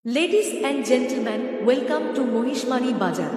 Ladies and gentlemen, welcome to Mohishmani Bazar.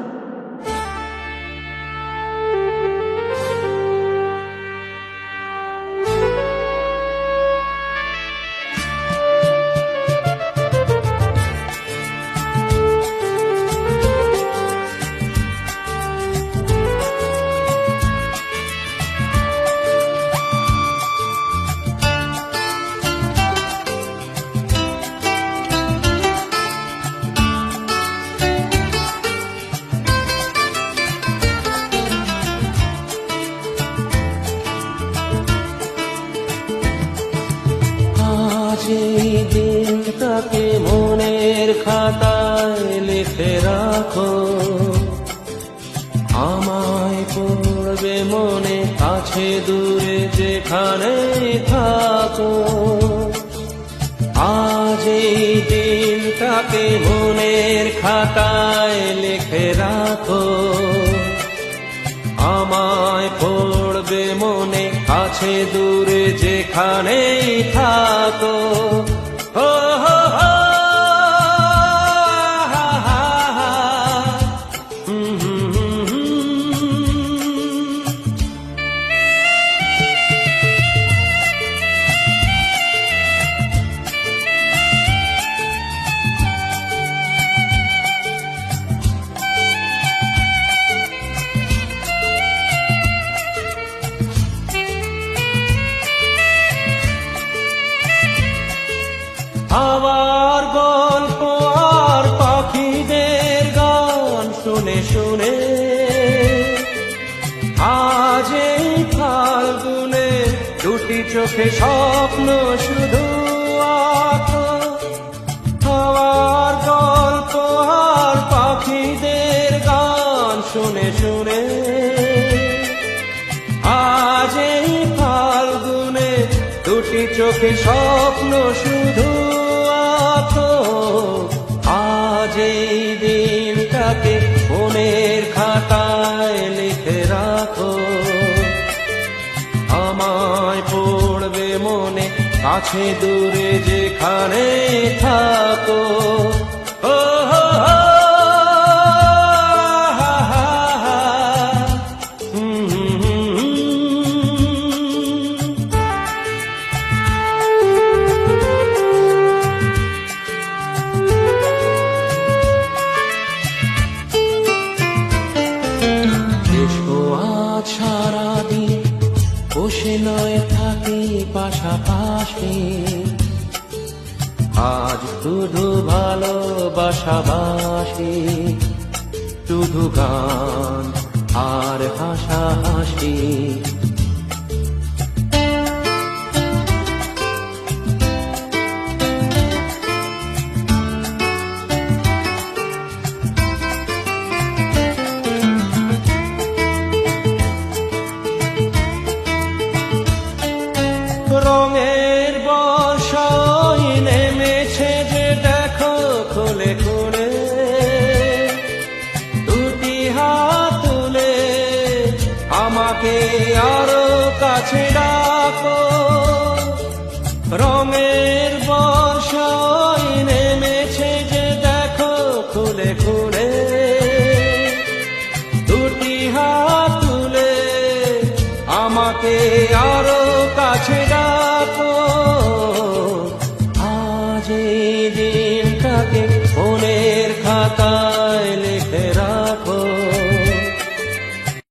এই দিনটাকে মনের খাতায় লিখে রাখো, আমায় পড়বে মনে, কাছে দূরে যেখানে থাকো। আজ এই দিনটাকে মনের খাতায় লিখে রাখো, আমায় পড়বে মনে, কাছে দূরে যেখানেই থাকো। হো হো হো, হা হা হা, হুম হুম হুম হুম। হাওয়ার গল্প আর পাখিদের গান শুনে শুনে আজ এই ফাল্গুনে দুটি চোখে স্বপ্ন শুধু আঁকো। হাওয়ার গল্প আর পাখিদের গান শুনে শুনে আজ এই ফাল্গুনে দুটি চোখে স্বপ্ন শুধু আঁকো। আজ এই দিনটাকে মনের খাতায় লিখে রাখো, আমায় পড়বে মনে, কাছে দূরে যেখানে থাকো। ও হো হো, হা হা হা, হুম হুম হুম হুম। আজ সারাদিন বসে নয় থাকি পাশাপাশি, আজ শুধু ভালোবাসাবাসি, শুধু গান আর হাসাহাসি। রঙের বর্ষায় নেমেছে যে দেখো খুলে খুলে, দুটি হাত তুলে আমাকে আরো কাছে ডাকো। রঙের বর্ষায় নেমেছে যে দেখো খুলে খুলে, দুটি হাত তুলে আমাকে আরো কাছে ডাকো। আজ এই দিনটাকে মনের খাতায় লিখে